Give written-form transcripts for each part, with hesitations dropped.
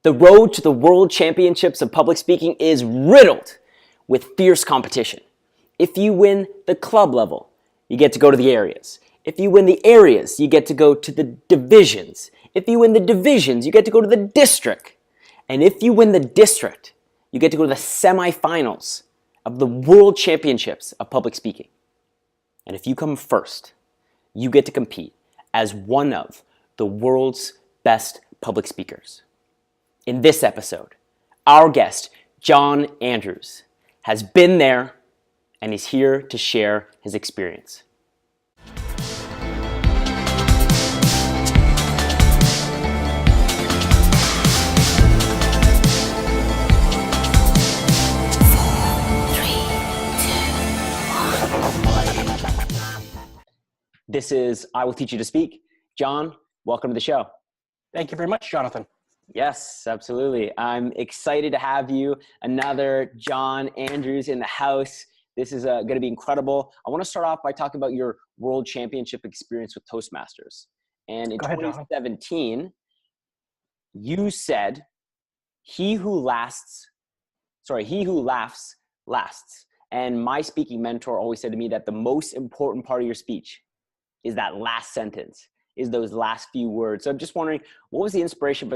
The road to the World Championships of Public Speaking is riddled with fierce competition. If you win the club level, you get to go to the areas. If you win the areas, you get to go to the divisions. If you win the divisions, you get to go to the district. And if you win the district, you get to go to the semifinals of the World Championships of Public Speaking. And if you come first, you get to compete as one of the world's best public speakers. In this episode, our guest, John Andrews, has been there and he's here to share his experience. This is I Will Teach You to Speak. John, welcome to the show. Thank you very much, Jonathan. Yes, absolutely. I'm excited to have you. Another John Andrews in the house. This is going to be incredible. I want to start off by talking about your World Championship experience with Toastmasters. And in 2017, you said, he who laughs, lasts. And my speaking mentor always said to me that the most important part of your speech is that last sentence, is those last few words. So I'm just wondering, what was the inspiration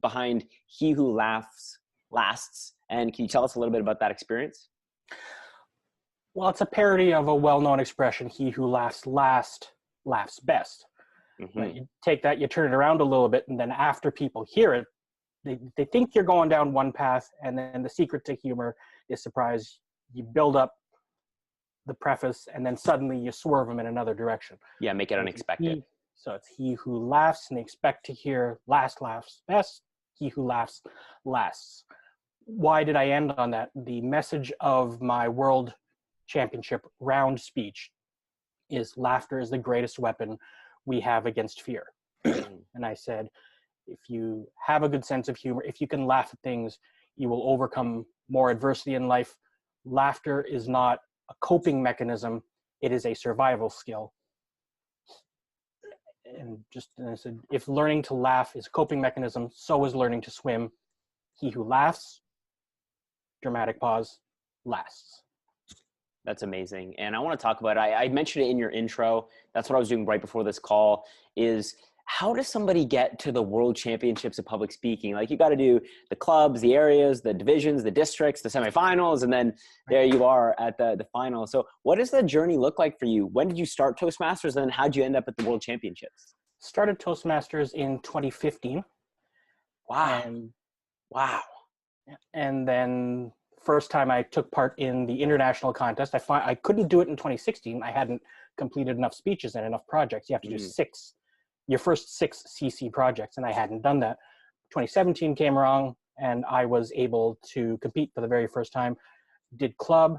behind he who laughs lasts? And can you tell us a little bit about that experience? Well, it's a parody of a well-known expression, he who laughs last laughs best. Mm-hmm. You take that, you turn it around a little bit, and then after people hear it, they think you're going down one path, and then the secret to humor is surprise. You build up the preface, and then suddenly you swerve them in another direction. Yeah, make it unexpected. So it's he who laughs, and they expect to hear last laughs best, he who laughs lasts. Why did I end on that? The message of my World Championship round speech is laughter is the greatest weapon we have against fear. And I said, if you have a good sense of humor, if you can laugh at things, you will overcome more adversity in life. Laughter is not a coping mechanism, it is a survival skill. And I said, if learning to laugh is a coping mechanism, so is learning to swim. He who laughs, dramatic pause, lasts. That's amazing. And I want to talk about it. I mentioned it in your intro. That's what I was doing right before this call, is how does somebody get to the World Championships of Public Speaking? Like, you got to do the clubs, the areas, the divisions, the districts, the semifinals, and then there you are at the final. So what does the journey look like for you? When did you start Toastmasters, and then how'd you end up at the World Championships? Started Toastmasters in 2015. Wow. And then first time I took part in the international contest, I couldn't do it in 2016. I hadn't completed enough speeches and enough projects. You have to do your first 6 CC projects, and I hadn't done that. 2017 came along, and I was able to compete for the very first time. Did club.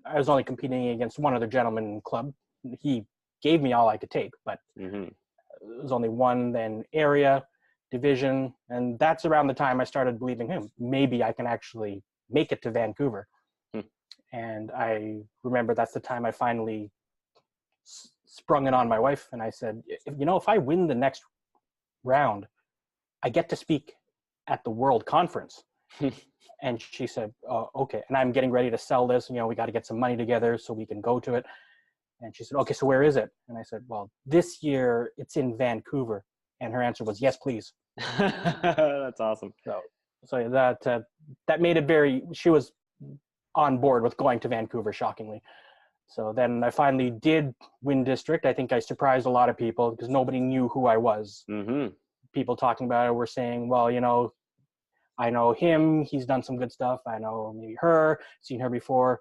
I was only competing against one other gentleman in club. He gave me all I could take, but it was only one. Then area, division, and that's around the time I started believing, maybe I can actually make it to Vancouver. And I remember that's the time I finally sprung it on my wife, and I said, if I win the next round, I get to speak at the World Conference. And she said, oh, okay. And I'm getting ready to sell this, we got to get some money together so we can go to it. And she said, okay, so where is it? And I said, well, this year it's in Vancouver. And her answer was, yes, please. That's awesome. So that made it she was on board with going to Vancouver, shockingly. So then I finally did win district. I think I surprised a lot of people because nobody knew who I was. Mm-hmm. People talking about it were saying, well, I know him. He's done some good stuff. I know maybe her, seen her before.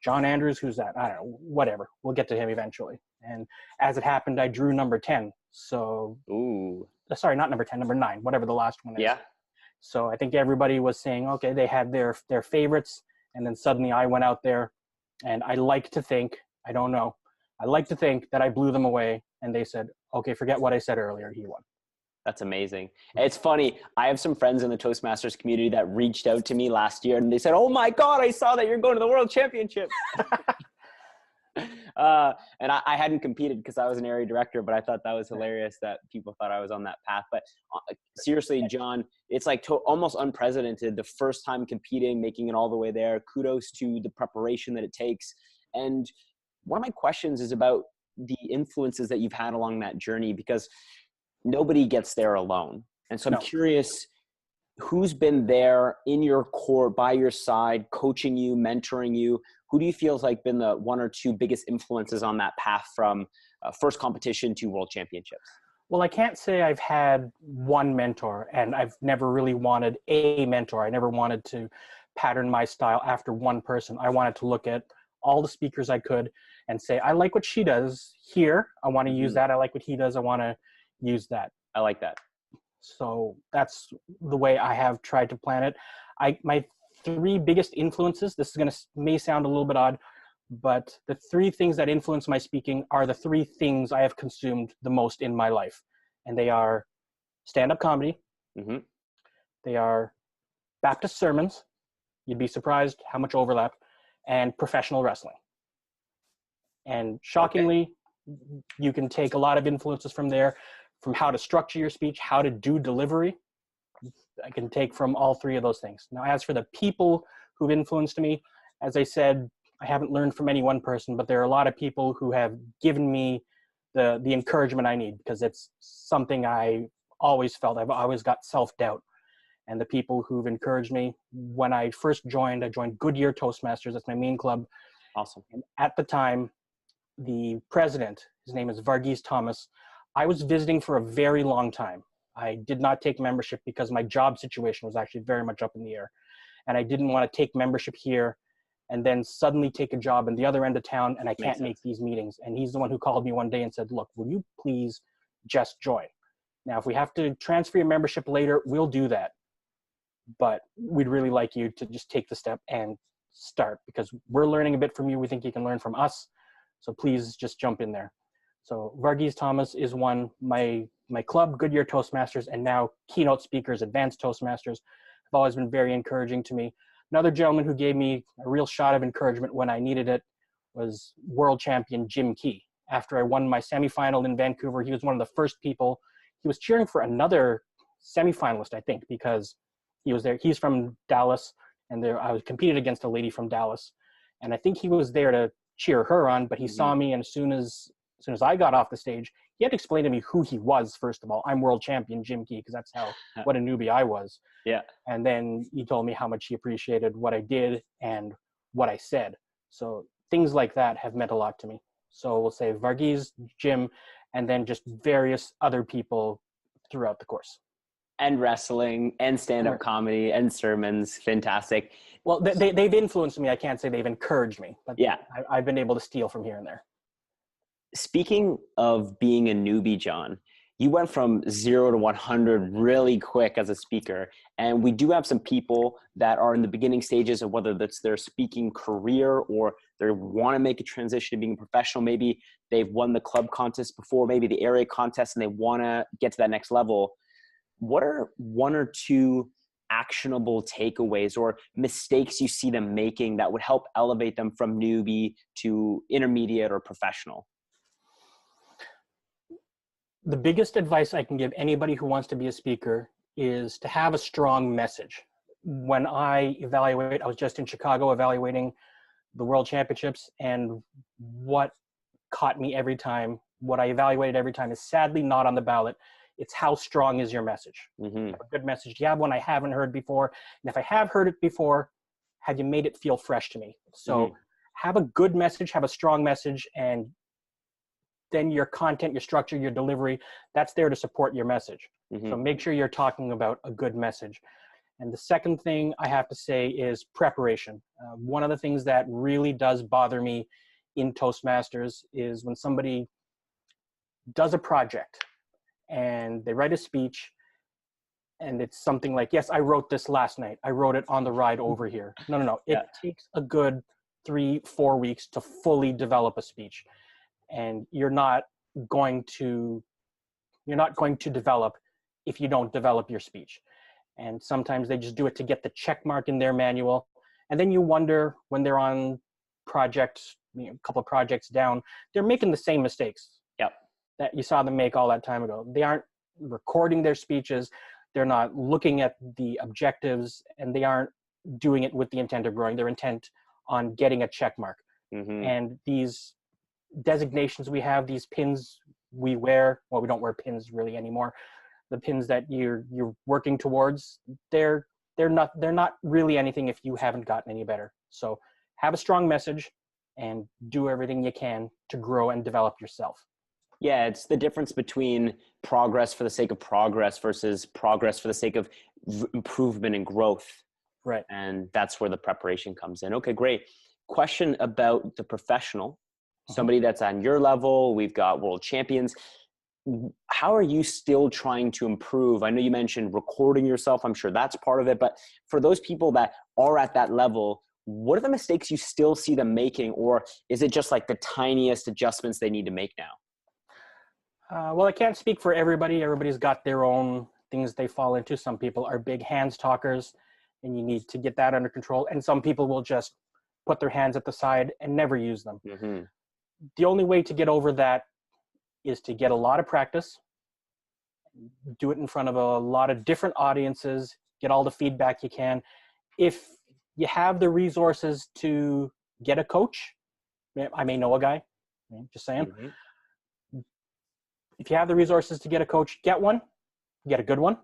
John Andrews, who's that? I don't know, whatever. We'll get to him eventually. And as it happened, I drew number 10. So, sorry, not number 10, number 9, whatever the last one is. Yeah. So I think everybody was saying, okay, they had their favorites. And then suddenly I went out there. And I like to think, I don't know, I like to think that I blew them away, and they said, okay, forget what I said earlier, he won. That's amazing. It's funny. I have some friends in the Toastmasters community that reached out to me last year, and they said, oh my God, I saw that you're going to the World Championship. And I hadn't competed because I was an area director, but I thought that was hilarious that people thought I was on that path. But seriously, John, it's like almost unprecedented. The first time competing, making it all the way there. Kudos to the preparation that it takes. And one of my questions is about the influences that you've had along that journey, because nobody gets there alone. And so I'm curious, who's been there in your court, by your side, coaching you, mentoring you? Who do you feel has like been the one or two biggest influences on that path from first competition to world championships? Well, I can't say I've had one mentor, and I've never really wanted a mentor. I never wanted to pattern my style after one person. I wanted to look at all the speakers I could and say, I like what she does here. I want to use that. I like what he does. I want to use that. I like that. So that's the way I have tried to plan it. My three biggest influences, this is going to may sound a little bit odd, but the three things that influence my speaking are the three things I have consumed the most in my life. And they are stand-up comedy. They are Baptist sermons. You'd be surprised how much overlap. And professional wrestling. And shockingly, you can take a lot of influences from there, from how to structure your speech, how to do delivery. I can take from all three of those things. Now, as for the people who've influenced me, as I said, I haven't learned from any one person, but there are a lot of people who have given me the encouragement I need, because it's something I always felt. I've always got self-doubt. And the people who've encouraged me, when I first joined, I joined Goodyear Toastmasters. That's my main club. Awesome. And at the time, the president, his name is Varghese Thomas, I was visiting for a very long time. I did not take membership because my job situation was actually very much up in the air. And I didn't want to take membership here and then suddenly take a job in the other end of town, and I can't make these meetings. And he's the one who called me one day and said, look, will you please just join? Now, if we have to transfer your membership later, we'll do that. But we'd really like you to just take the step and start, because we're learning a bit from you. We think you can learn from us. So please just jump in there. So Varghese Thomas is one. My club, Goodyear Toastmasters, and now keynote speakers, advanced Toastmasters, have always been very encouraging to me. Another gentleman who gave me a real shot of encouragement when I needed it was world champion Jim Key. After I won my semifinal in Vancouver, he was one of the first people. He was cheering for another semifinalist, I think, because he was there. He's from Dallas, and I was competed against a lady from Dallas, and I think he was there to cheer her on. But he saw me, and as soon as I got off the stage, he had to explain to me who he was. First of all, I'm world champion Jim Key, because that's what a newbie I was. Yeah. And then he told me how much he appreciated what I did and what I said. So things like that have meant a lot to me. So we'll say Varghese, Jim, and then just various other people throughout the course. And wrestling and stand-up comedy and sermons. Fantastic. Well, they've influenced me. I can't say they've encouraged me, but yeah, I've been able to steal from here and there. Speaking of being a newbie, John, you went from 0 to 100 really quick as a speaker. And we do have some people that are in the beginning stages of whether that's their speaking career or they want to make a transition to being a professional. Maybe they've won the club contest before, maybe the area contest, and they want to get to that next level. What are one or two actionable takeaways or mistakes you see them making that would help elevate them from newbie to intermediate or professional? The biggest advice I can give anybody who wants to be a speaker is to have a strong message. When I evaluate, I was just in Chicago evaluating the World Championships, and what caught me every time, what I evaluated every time is sadly not on the ballot. It's how strong is your message. Mm-hmm. You have a good message. Do you have one I haven't heard before? And if I have heard it before, have you made it feel fresh to me? So have a good message, have a strong message, and then your content, your structure, your delivery, that's there to support your message. So make sure you're talking about a good message. And the second thing I have to say is preparation. One of the things that really does bother me in Toastmasters is when somebody does a project and they write a speech and it's something like, yes, I wrote this last night. I wrote it on the ride over here. No. It takes a good 3-4 weeks to fully develop a speech. And you're not going to develop if you don't develop your speech. And sometimes they just do it to get the check mark in their manual. And then you wonder when they're on project a couple of projects down, they're making the same mistakes. Yep. That you saw them make all that time ago. They aren't recording their speeches. They're not looking at the objectives, and they aren't doing it with the intent of growing. Their intent on getting a check mark. And these designations we have, these pins we wear, well, we don't wear pins really anymore. The pins that you're working towards, they're not really anything if you haven't gotten any better. So have a strong message and do everything you can to grow and develop yourself. Yeah, it's the difference between progress for the sake of progress versus progress for the sake of improvement and growth. Right. And that's where the preparation comes in. Okay, great. Question about the professional, somebody that's on your level. We've got world champions. How are you still trying to improve? I know you mentioned recording yourself. I'm sure that's part of it. But for those people that are at that level, what are the mistakes you still see them making? Or is it just like the tiniest adjustments they need to make now? Well, I can't speak for everybody. Everybody's got their own things they fall into. Some people are big hands talkers, and you need to get that under control. And some people will just put their hands at the side and never use them. The only way to get over that is to get a lot of practice, do it in front of a lot of different audiences, get all the feedback you can. If you have the resources to get a coach, I may know a guy, just saying. If you have the resources to get a coach, get one, get a good one.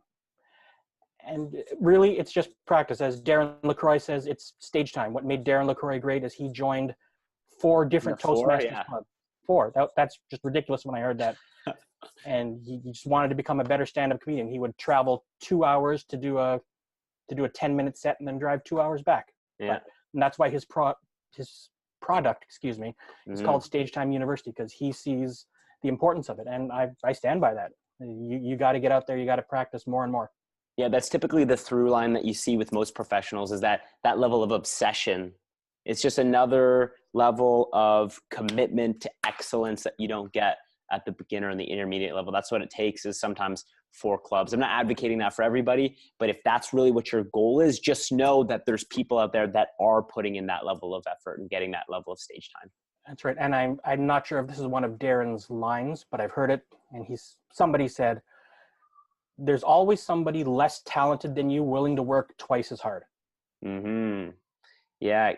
And really, it's just practice. As Darren LaCroix says, it's stage time. What made Darren LaCroix great is he joined 4 different Toastmasters clubs. 4. That's just ridiculous when I heard that. And he just wanted to become a better stand-up comedian. He would travel 2 hours to do a 10-minute set and then drive 2 hours back. And that's why his product, is called Stage Time University, because he sees the importance of it. And I stand by that. You got to get out there. You got to practice more and more. Yeah, that's typically the through line that you see with most professionals, is that level of obsession. It's just another level of commitment to excellence that you don't get at the beginner and the intermediate level. That's what it takes, is sometimes 4 clubs. I'm not advocating that for everybody, but if that's really what your goal is, just know that there's people out there that are putting in that level of effort and getting that level of stage time. That's right. And I'm not sure if this is one of Darren's lines, but I've heard it. And somebody said, there's always somebody less talented than you willing to work twice as hard. Yeah.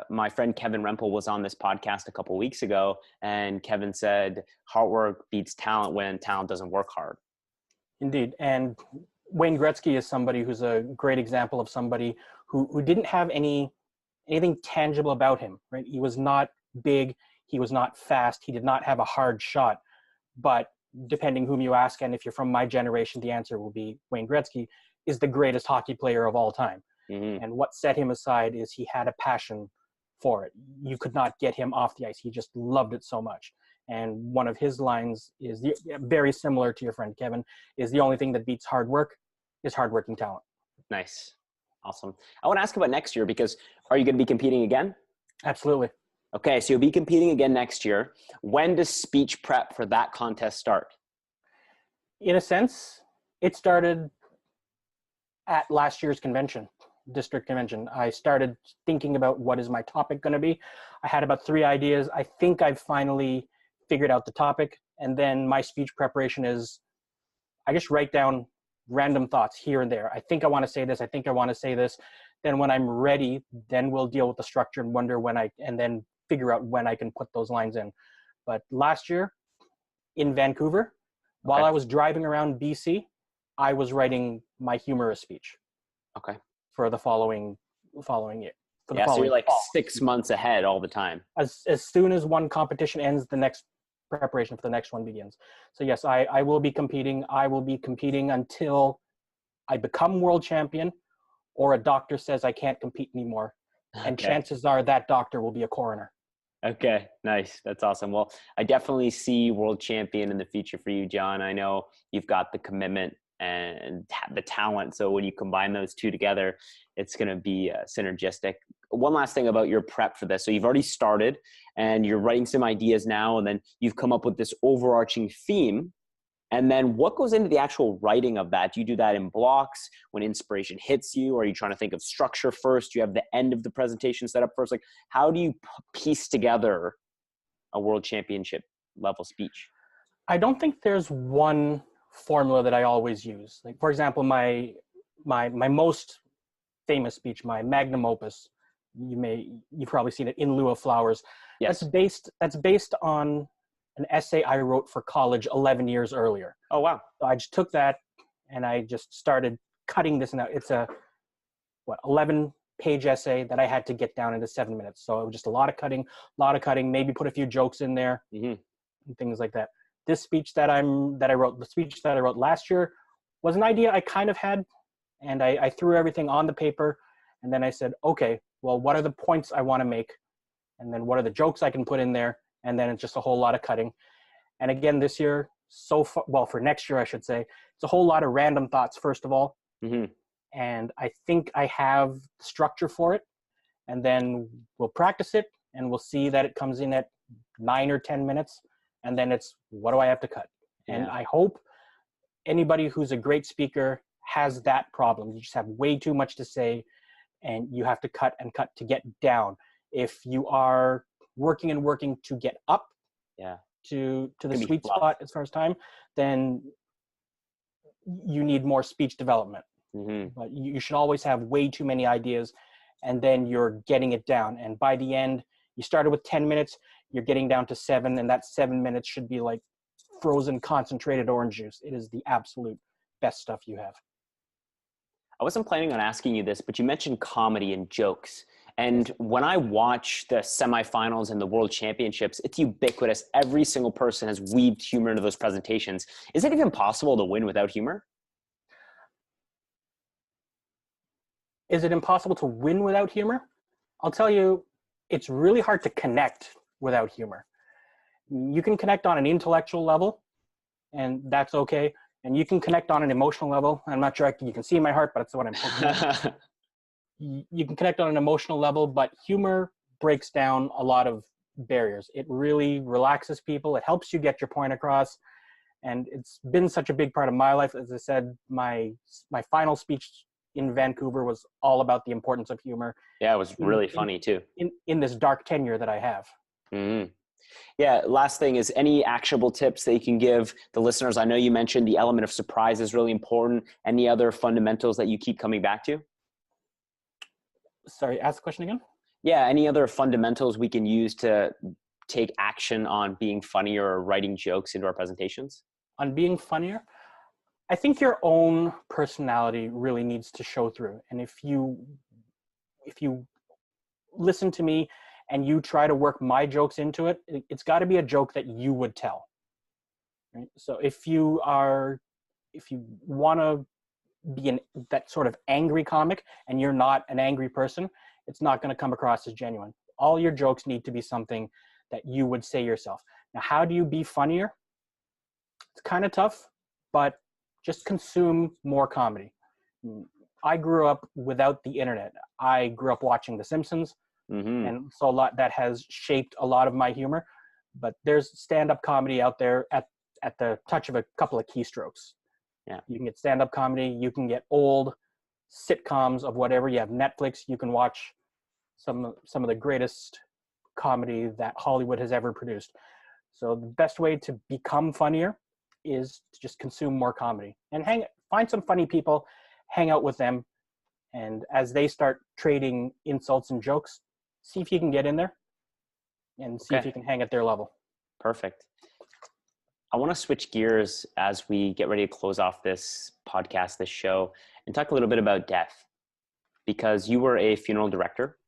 My friend Kevin Rempel was on this podcast a couple of weeks ago, and Kevin said hard work beats talent when talent doesn't work hard. Indeed. And Wayne Gretzky is somebody who's a great example of somebody who didn't have anything tangible about him, right? He was not big. He was not fast. He did not have a hard shot. But depending whom you ask, and if you're from my generation, the answer will be Wayne Gretzky is the greatest hockey player of all time. And what set him aside is he had a passion for it. You could not get him off the ice. He just loved it so much. And one of his lines is very similar to your friend Kevin, is the only thing that beats hard work is hardworking talent. Nice. Awesome. I want to ask about next year, because are you going to be competing again? Absolutely. Okay, so you'll be competing again next year. When does speech prep for that contest start? In a sense, it started at last year's district convention. I started thinking about what is my topic going to be. I had about 3 ideas. I think I've finally figured out the topic. And then my speech preparation is, I just write down random thoughts here and there. I think I want to say this. I think I want to say this. Then when I'm ready, then we'll deal with the structure and then figure out when I can put those lines in. But last year in Vancouver, while I was driving around BC, I was writing my humorous speech. Okay. For the following year. So you're like 6 months ahead all the time. As soon as one competition ends, the next preparation for the next one begins. So yes, I will be competing. I will be competing until I become world champion, or a doctor says I can't compete anymore. And chances are that doctor will be a coroner. Okay, nice. That's awesome. Well, I definitely see world champion in the future for you, John. I know you've got the commitment and the talent. So when you combine those two together, it's going to be synergistic. One last thing about your prep for this. So you've already started and you're writing some ideas now, and then you've come up with this overarching theme. And then what goes into the actual writing of that? Do you do that in blocks when inspiration hits you? Or are you trying to think of structure first? Do you have the end of the presentation set up first? Like, how do you piece together a world championship level speech? I don't think there's one formula that I always use. Like, for example, my most famous speech, my magnum opus, you've probably seen it, In Lieu of Flowers. Yes. That's based on an essay I wrote for college 11 years earlier. Oh, wow. So I just took that and I just started cutting this out. It's a 11-page essay that I had to get down into 7 minutes. So it was just a lot of cutting, maybe put a few jokes in there, and things like that. This speech the speech that I wrote last year was an idea I kind of had, and I threw everything on the paper, and then I said, okay, well, what are the points I want to make? And then what are the jokes I can put in there? And then it's just a whole lot of cutting. And again, this year, for next year, I should say, it's a whole lot of random thoughts, first of all. And I think I have structure for it. And then we'll practice it, and we'll see that it comes in at 9 or 10 minutes. And then it's, what do I have to cut? And I hope anybody who's a great speaker has that problem. You just have way too much to say, and you have to cut and cut to get down. If you are working and working to get up to the sweet spot as far as time, then you need more speech development. But you should always have way too many ideas, and then you're getting it down. And by the end, you started with 10 minutes, you're getting down to 7, and that 7 minutes should be like frozen concentrated orange juice. It is the absolute best stuff you have. I wasn't planning on asking you this, but you mentioned comedy and jokes. And when I watch the semifinals and the world championships, it's ubiquitous. Every single person has weaved humor into those presentations. Is it even possible to win without humor? Is it impossible to win without humor? I'll tell you, it's really hard to connect without humor. You can connect on an intellectual level, and that's okay. And you can connect on an emotional level. I'm not sure you can see my heart, but that's what I'm thinking. You can connect on an emotional level, but humor breaks down a lot of barriers. It really relaxes people. It helps you get your point across. And it's been such a big part of my life. As I said, my final speech in Vancouver was all about the importance of humor. Yeah, it was really funny too. In this dark tenure that I have. Yeah, last thing is any actionable tips that you can give the listeners? I know you mentioned the element of surprise is really important. Any other fundamentals that you keep coming back to? Sorry, ask the question again? Yeah, any other fundamentals we can use to take action on being funnier or writing jokes into our presentations? On being funnier? I think your own personality really needs to show through. And if you listen to me and you try to work my jokes into it, it's got to be a joke that you would tell. Right? So if you want to be that sort of angry comic and you're not an angry person, it's not going to come across as genuine. All your jokes need to be something that you would say yourself. Now, how do you be funnier? It's kind of tough, but just consume more comedy. I grew up without the internet. I grew up watching The Simpsons, and so a lot that has shaped a lot of my humor. But there's stand-up comedy out there at the touch of a couple of keystrokes. Yeah, you can get stand-up comedy. You can get old sitcoms of whatever. You have Netflix. You can watch some of the greatest comedy that Hollywood has ever produced. So the best way to become funnier is to just consume more comedy and find some funny people, hang out with them, and as they start trading insults and jokes, see if you can get in there and see if you can hang at their level. Perfect. I want to switch gears as we get ready to close off this podcast, this show, and talk a little bit about death, because you were a funeral director.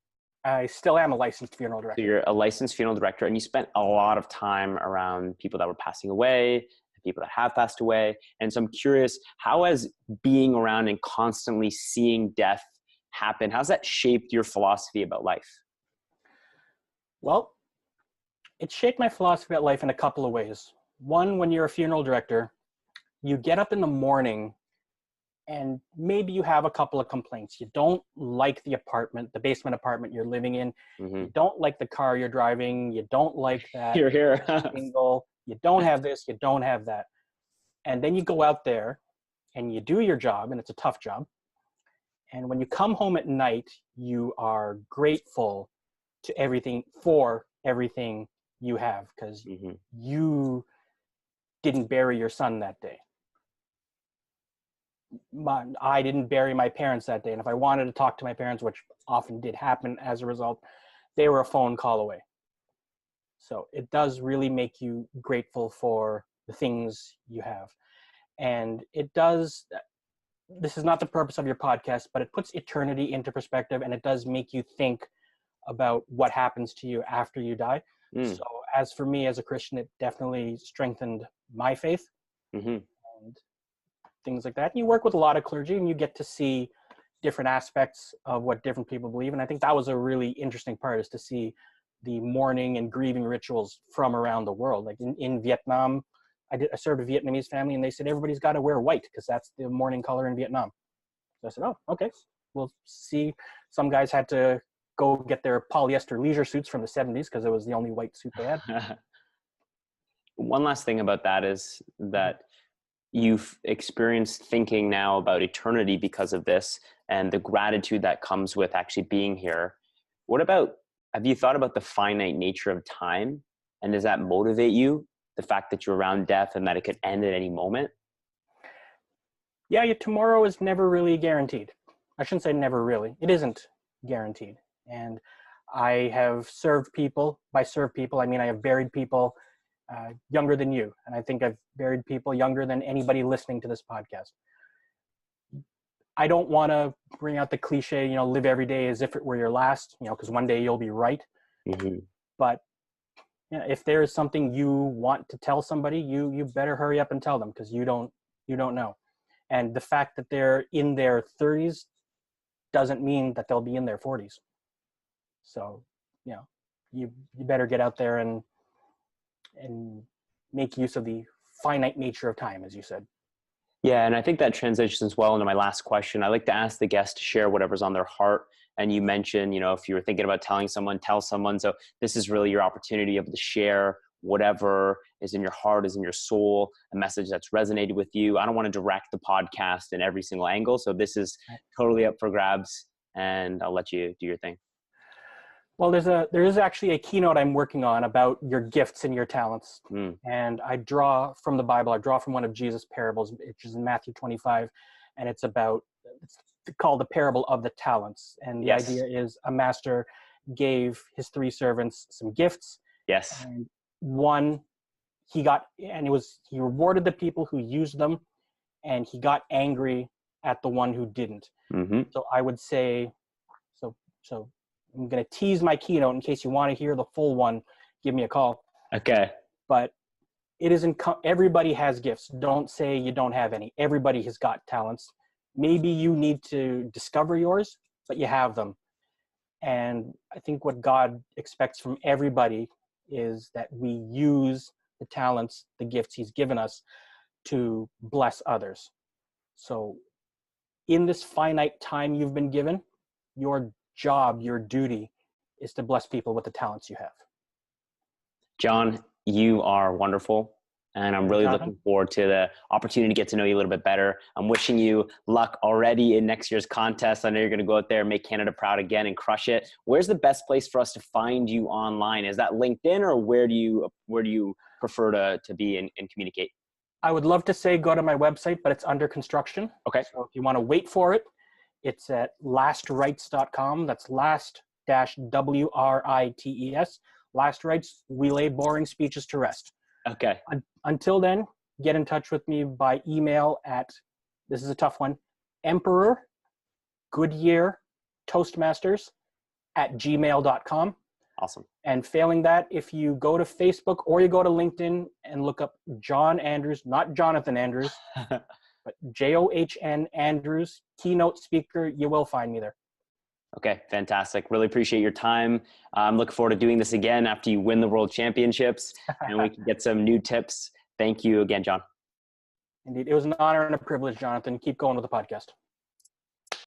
I still am a licensed funeral director. So you're a licensed funeral director, and you spent a lot of time around people that were passing away, people that have passed away. And so I'm curious, how has being around and constantly seeing death happen, how's that shaped your philosophy about life? Well, it shaped my philosophy about life in a couple of ways. One, when you're a funeral director, you get up in the morning and maybe you have a couple of complaints. You don't like the basement apartment you're living in. You don't like the car you're driving. You don't like that angle. You don't have this, you don't have that. And then you go out there and you do your job, and it's a tough job. And when you come home at night, you are grateful for everything you have, because Mm-hmm. you didn't bury your son that day. I didn't bury my parents that day. And if I wanted to talk to my parents, which often did happen as a result, they were a phone call away. So it does really make you grateful for the things you have. And it does, this is not the purpose of your podcast, but it puts eternity into perspective, and it does make you think about what happens to you after you die. So as for me as a Christian, it definitely strengthened my faith. Mm-hmm. And things like that. You work with a lot of clergy, and you get to see different aspects of what different people believe. And I think that was a really interesting part, is to see the mourning and grieving rituals from around the world. Like in Vietnam, I served a Vietnamese family, and they said everybody's got to wear white because that's the mourning color in Vietnam. So I said, oh, okay, we'll see. Some guys had to go get their polyester leisure suits from the 70s because it was the only white suit they had. One last thing about that is that you've experienced thinking now about eternity because of this and the gratitude that comes with actually being here. Have you thought about the finite nature of time? And does that motivate you? The fact that you're around death and that it could end at any moment? Yeah, tomorrow is never really guaranteed. I shouldn't say never really. It isn't guaranteed. And I have served people. By served people, I mean I have buried people younger than you. And I think I've buried people younger than anybody listening to this podcast. I don't want to bring out the cliche, live every day as if it were your last, because one day you'll be right. Mm-hmm. But if there is something you want to tell somebody, you better hurry up and tell them, because you don't know. And the fact that they're in their 30s doesn't mean that they'll be in their 40s. So, you better get out there and make use of the finite nature of time, as you said. Yeah, and I think that transitions well into my last question. I like to ask the guest to share whatever's on their heart. And you mentioned, if you were thinking about telling someone, tell someone. So this is really your opportunity to be able to share whatever is in your heart, is in your soul, a message that's resonated with you. I don't want to direct the podcast in every single angle. So this is totally up for grabs, and I'll let you do your thing. Well, there is actually a keynote I'm working on about your gifts and your talents. And I draw from the Bible. I draw from one of Jesus' parables, which is in Matthew 25. And it's called the parable of the talents. And the idea is a master gave his 3 servants some gifts. Yes. And one he rewarded the people who used them, and he got angry at the one who didn't. Mm-hmm. So I would say, so I'm going to tease my keynote in case you want to hear the full one. Give me a call. Okay. But it isn't. Everybody has gifts. Don't say you don't have any. Everybody has got talents. Maybe you need to discover yours, but you have them. And I think what God expects from everybody is that we use the talents, the gifts he's given us to bless others. So in this finite time you've been given, your job, your duty is to bless people with the talents you have. John, you are wonderful. And I'm really looking forward to the opportunity to get to know you a little bit better. I'm wishing you luck already in next year's contest. I know you're going to go out there and make Canada proud again and crush it. Where's the best place for us to find you online? Is that LinkedIn, or where do you prefer to be and communicate? I would love to say go to my website, but it's under construction. Okay. So if you want to wait for it, it's at lastrites.com. That's last-WRITES. Last Rites, we lay boring speeches to rest. Okay. Until then, get in touch with me by email at, this is a tough one, Emperor Goodyear Toastmasters @gmail.com. Awesome. And failing that, if you go to Facebook or you go to LinkedIn and look up John Andrews, not Jonathan Andrews, but JOHN Andrews, keynote speaker, you will find me there. Okay, fantastic. Really appreciate your time. I'm looking forward to doing this again after you win the World Championships and we can get some new tips. Thank you again, John. Indeed. It was an honor and a privilege, Jonathan. Keep going with the podcast.